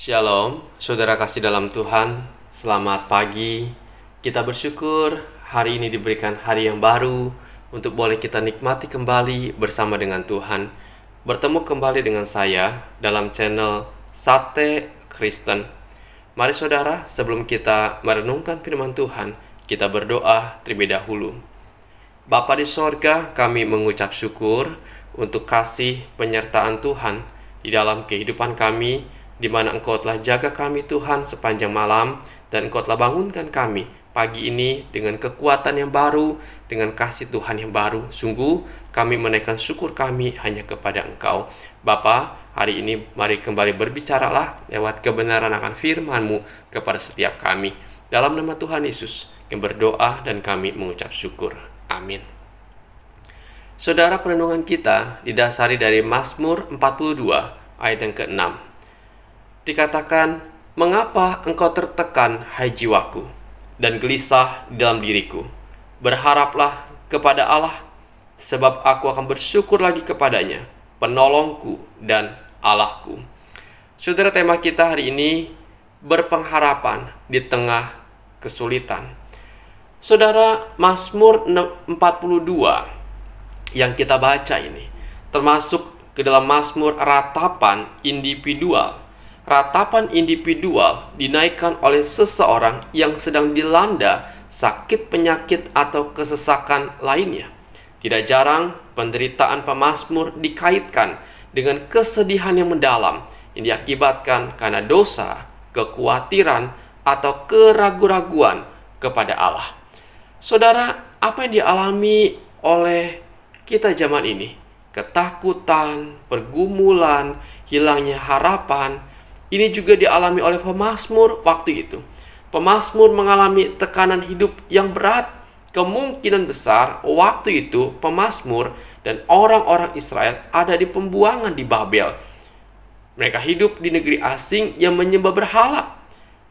Shalom, saudara kasih dalam Tuhan. Selamat pagi. Kita bersyukur hari ini diberikan hari yang baru untuk boleh kita nikmati kembali bersama dengan Tuhan. Bertemu kembali dengan saya dalam channel Sate Kristen. Mari saudara, sebelum kita merenungkan firman Tuhan, kita berdoa terlebih dahulu. Bapa di sorga, kami mengucap syukur untuk kasih penyertaan Tuhan di dalam kehidupan kami, di mana Engkau telah jaga kami Tuhan sepanjang malam, dan Engkau telah bangunkan kami pagi ini dengan kekuatan yang baru, dengan kasih Tuhan yang baru. Sungguh kami menaikkan syukur kami hanya kepada Engkau. Bapa, hari ini mari kembali berbicaralah lewat kebenaran akan firman-Mu kepada setiap kami. Dalam nama Tuhan Yesus yang berdoa dan kami mengucap syukur. Amin. Saudara, perenungan kita didasari dari Mazmur 42 ayat yang ke-6. Dikatakan, "Mengapa engkau tertekan, hai jiwaku, dan gelisah di dalam diriku? Berharaplah kepada Allah, sebab aku akan bersyukur lagi kepadanya, penolongku dan Allahku." Saudara, tema kita hari ini berpengharapan di tengah kesulitan. Saudara, Mazmur 42 yang kita baca ini termasuk ke dalam Mazmur ratapan individual. Ratapan individual dinaikkan oleh seseorang yang sedang dilanda sakit penyakit atau kesesakan lainnya. Tidak jarang penderitaan pemazmur dikaitkan dengan kesedihan yang mendalam yang diakibatkan karena dosa, kekhawatiran, atau keraguan-raguan kepada Allah. Saudara, apa yang dialami oleh kita zaman ini? Ketakutan, pergumulan, hilangnya harapan. Ini juga dialami oleh pemazmur waktu itu. Pemazmur mengalami tekanan hidup yang berat. Kemungkinan besar waktu itu pemazmur dan orang-orang Israel ada di pembuangan di Babel. Mereka hidup di negeri asing yang menyembah berhala.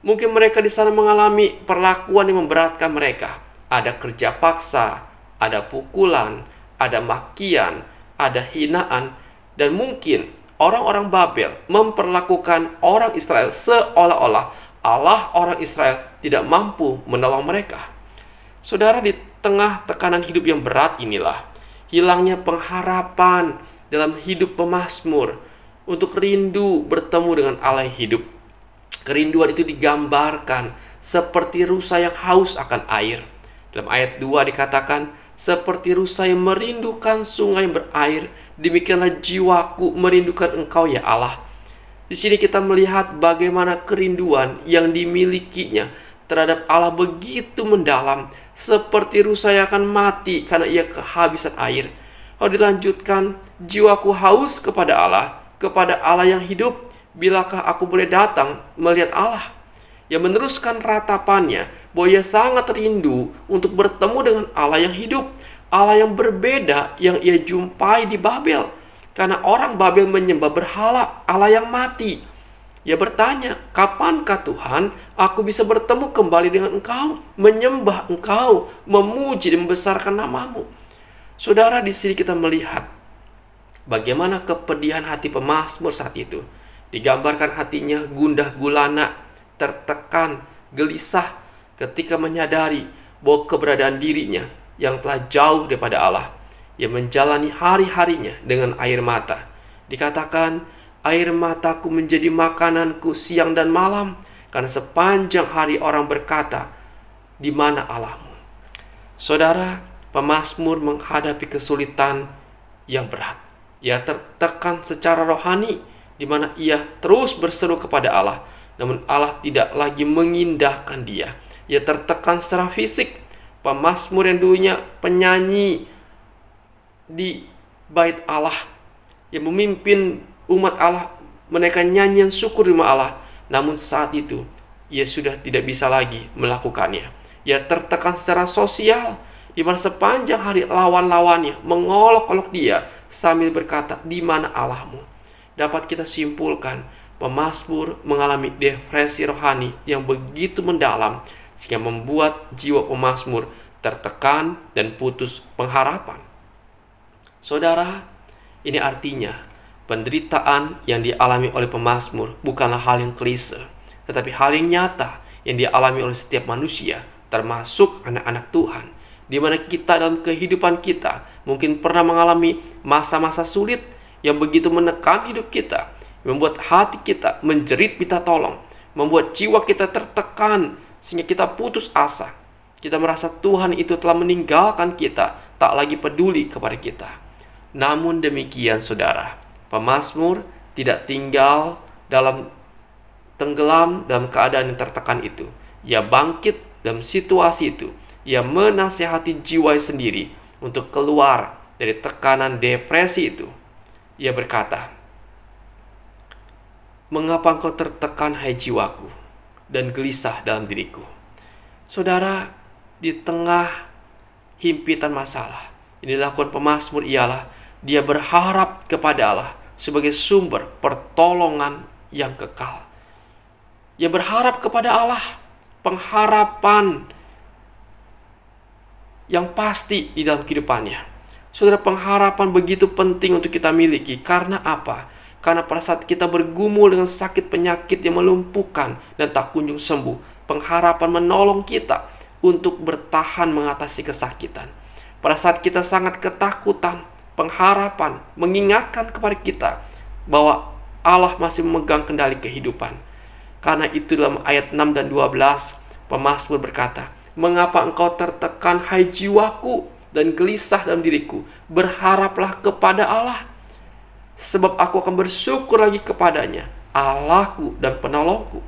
Mungkin mereka di sana mengalami perlakuan yang memberatkan mereka. Ada kerja paksa, ada pukulan, ada makian, ada hinaan, dan mungkin orang-orang Babel memperlakukan orang Israel seolah-olah Allah orang Israel tidak mampu menolong mereka. Saudara, di tengah tekanan hidup yang berat inilah hilangnya pengharapan dalam hidup pemazmur untuk rindu bertemu dengan Allah yang hidup. Kerinduan itu digambarkan seperti rusa yang haus akan air. Dalam ayat 2 dikatakan, "Seperti rusa yang merindukan sungai yang berair, demikianlah jiwaku merindukan Engkau ya Allah." Di sini kita melihat bagaimana kerinduan yang dimilikinya terhadap Allah begitu mendalam, seperti rusa yang akan mati karena ia kehabisan air. Lalu dilanjutkan, "Jiwaku haus kepada Allah yang hidup. Bilakah aku boleh datang melihat Allah?" Yang meneruskan ratapannya bahwa ia sangat rindu untuk bertemu dengan Allah yang hidup, Allah yang berbeda yang ia jumpai di Babel. Karena orang Babel menyembah berhala, Allah yang mati. Ia bertanya, "Kapankah Tuhan aku bisa bertemu kembali dengan Engkau, menyembah Engkau, memuji dan membesarkan nama-Mu?" Saudara, di sini kita melihat bagaimana kepedihan hati pemazmur saat itu. Digambarkan hatinya gundah gulana, tertekan, gelisah ketika menyadari bahwa keberadaan dirinya yang telah jauh daripada Allah. Ia menjalani hari-harinya dengan air mata. Dikatakan, "Air mataku menjadi makananku siang dan malam, karena sepanjang hari orang berkata, di mana Allahmu?" Saudara, pemazmur menghadapi kesulitan yang berat. Ia tertekan secara rohani, di mana ia terus berseru kepada Allah. Namun Allah tidak lagi mengindahkan dia. Ia tertekan secara fisik. Pemazmur yang dulunya penyanyi di bait Allah, yang memimpin umat Allah menaikkan nyanyian syukur di rumah Allah, namun saat itu ia sudah tidak bisa lagi melakukannya. Ia tertekan secara sosial, di mana sepanjang hari lawan-lawannya mengolok-olok dia sambil berkata, "Di mana Allahmu?" Dapat kita simpulkan, pemazmur mengalami depresi rohani yang begitu mendalam sehingga membuat jiwa pemazmur tertekan dan putus pengharapan. Saudara, ini artinya Penderitaan yang dialami oleh pemazmur bukanlah hal yang klise, tetapi hal yang nyata yang dialami oleh setiap manusia, termasuk anak-anak Tuhan, di mana kita dalam kehidupan kita mungkin pernah mengalami masa-masa sulit yang begitu menekan hidup kita, membuat hati kita menjerit minta tolong, membuat jiwa kita tertekan sehingga kita putus asa. Kita merasa Tuhan itu telah meninggalkan kita, tak lagi peduli kepada kita. Namun demikian saudara, pemazmur tidak tinggal tenggelam dalam keadaan yang tertekan itu. Ia bangkit dalam situasi itu. Ia menasihati jiwa sendiri untuk keluar dari tekanan depresi itu. Ia berkata, "Mengapa engkau tertekan, hai jiwaku, dan gelisah dalam diriku?" Saudara, di tengah himpitan masalah, ini dilakukan pemazmur ialah dia berharap kepada Allah sebagai sumber pertolongan yang kekal. Ia berharap kepada Allah, pengharapan yang pasti di dalam kehidupannya. Saudara, pengharapan begitu penting untuk kita miliki. Karena apa? Karena pada saat kita bergumul dengan sakit penyakit yang melumpuhkan dan tak kunjung sembuh, pengharapan menolong kita untuk bertahan mengatasi kesakitan. Pada saat kita sangat ketakutan, pengharapan mengingatkan kepada kita bahwa Allah masih memegang kendali kehidupan. Karena itu dalam ayat 6 dan 12, pemazmur berkata, "Mengapa engkau tertekan, hai jiwaku, dan gelisah dalam diriku? Berharaplah kepada Allah, sebab aku akan bersyukur lagi kepadanya, Allahku dan penolongku."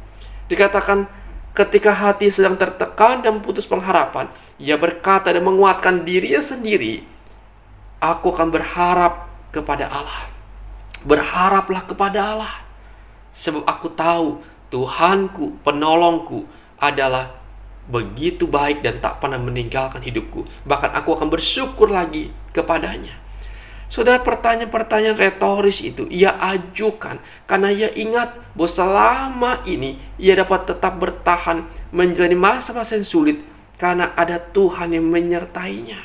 Dikatakan ketika hati sedang tertekan dan putus pengharapan, ia berkata dan menguatkan dirinya sendiri, "Aku akan berharap kepada Allah." Berharaplah kepada Allah, sebab aku tahu Tuhanku, penolongku adalah begitu baik dan tak pernah meninggalkan hidupku. Bahkan aku akan bersyukur lagi kepadanya. Saudara, pertanyaan-pertanyaan retoris itu ia ajukan karena ia ingat bahwa selama ini ia dapat tetap bertahan menjalani masa-masa yang sulit karena ada Tuhan yang menyertainya.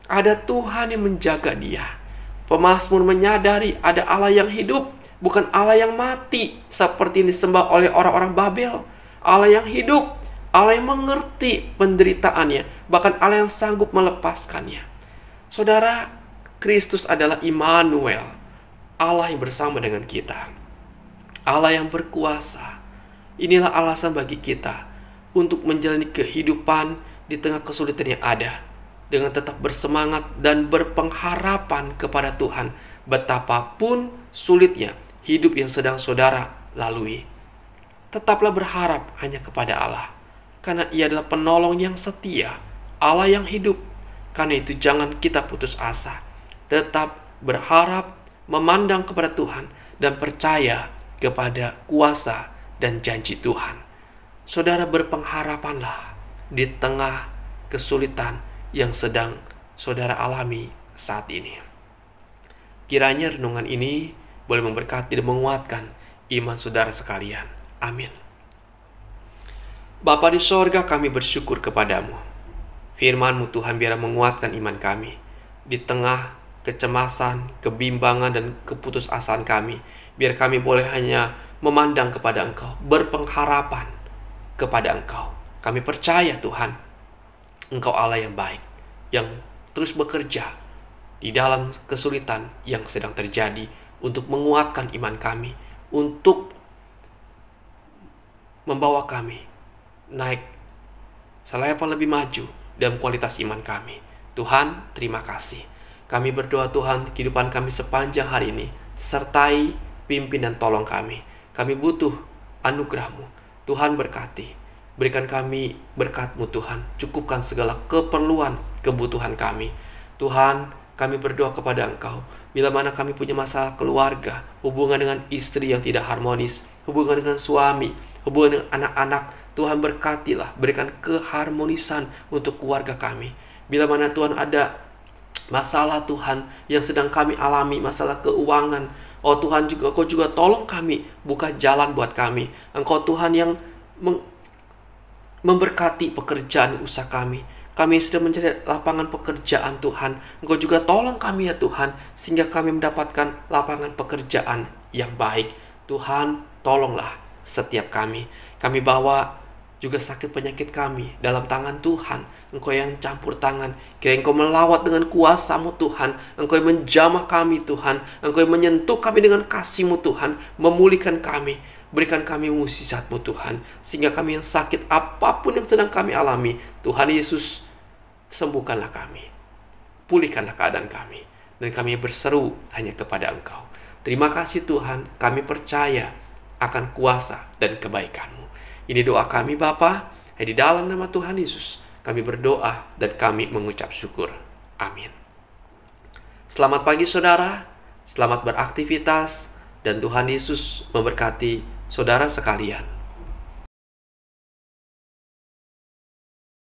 Ada Tuhan yang menjaga dia. Pemazmur menyadari ada Allah yang hidup, bukan Allah yang mati seperti yang disembah oleh orang-orang Babel. Allah yang hidup, Allah yang mengerti penderitaannya, bahkan Allah yang sanggup melepaskannya. Saudara, Kristus adalah Immanuel, Allah yang bersama dengan kita, Allah yang berkuasa. Inilah alasan bagi kita untuk menjalani kehidupan di tengah kesulitan yang ada, dengan tetap bersemangat dan berpengharapan kepada Tuhan, betapapun sulitnya hidup yang sedang saudara lalui. Tetaplah berharap hanya kepada Allah, karena Ia adalah penolong yang setia, Allah yang hidup. Karena itu jangan kita putus asa. Tetap berharap, memandang kepada Tuhan, dan percaya kepada kuasa dan janji Tuhan. Saudara, berpengharapanlah di tengah kesulitan yang sedang saudara alami saat ini. Kiranya renungan ini boleh memberkati dan menguatkan iman saudara sekalian. Amin. Bapa di sorga, kami bersyukur kepadamu. Firman-Mu Tuhan biar menguatkan iman kami di tengah kecemasan, kebimbangan, dan keputusasaan kami. Biar kami boleh hanya memandang kepada Engkau, berpengharapan kepada Engkau. Kami percaya Tuhan, Engkau Allah yang baik, yang terus bekerja di dalam kesulitan yang sedang terjadi untuk menguatkan iman kami, untuk membawa kami naik selevel lebih maju dalam kualitas iman kami. Tuhan, terima kasih. Kami berdoa Tuhan, kehidupan kami sepanjang hari ini, sertai, pimpin dan tolong kami. Kami butuh anugerah-Mu. Tuhan berkati. Berikan kami berkat-Mu Tuhan. Cukupkan segala keperluan, kebutuhan kami. Tuhan, kami berdoa kepada Engkau. Bila mana kami punya masalah keluarga, hubungan dengan istri yang tidak harmonis, hubungan dengan suami, hubungan dengan anak-anak, Tuhan berkatilah. Berikan keharmonisan untuk keluarga kami. Bila mana Tuhan ada masalah Tuhan yang sedang kami alami, masalah keuangan, oh Tuhan juga, Engkau juga tolong kami, buka jalan buat kami. Engkau Tuhan yang memberkati pekerjaan usaha kami. kami sedang mencari lapangan pekerjaan Tuhan, Engkau juga tolong kami ya Tuhan, sehingga kami mendapatkan lapangan pekerjaan yang baik. Tuhan, tolonglah setiap kami. Kami bawa juga sakit penyakit kami dalam tangan Tuhan. Engkau yang campur tangan. Kiranya Engkau melawat dengan kuasa-Mu Tuhan. Engkau yang menjamah kami Tuhan. Engkau yang menyentuh kami dengan kasih-Mu Tuhan. Memulihkan kami. Berikan kami mukjizat-Mu Tuhan. Sehingga kami yang sakit apapun yang sedang kami alami, Tuhan Yesus, sembuhkanlah kami. Pulihkanlah keadaan kami. Dan kami berseru hanya kepada Engkau. Terima kasih Tuhan. Kami percaya akan kuasa dan kebaikan-Mu. Ini doa kami Bapa, di dalam nama Tuhan Yesus. Kami berdoa dan kami mengucap syukur. Amin. Selamat pagi saudara, selamat beraktivitas, dan Tuhan Yesus memberkati saudara sekalian.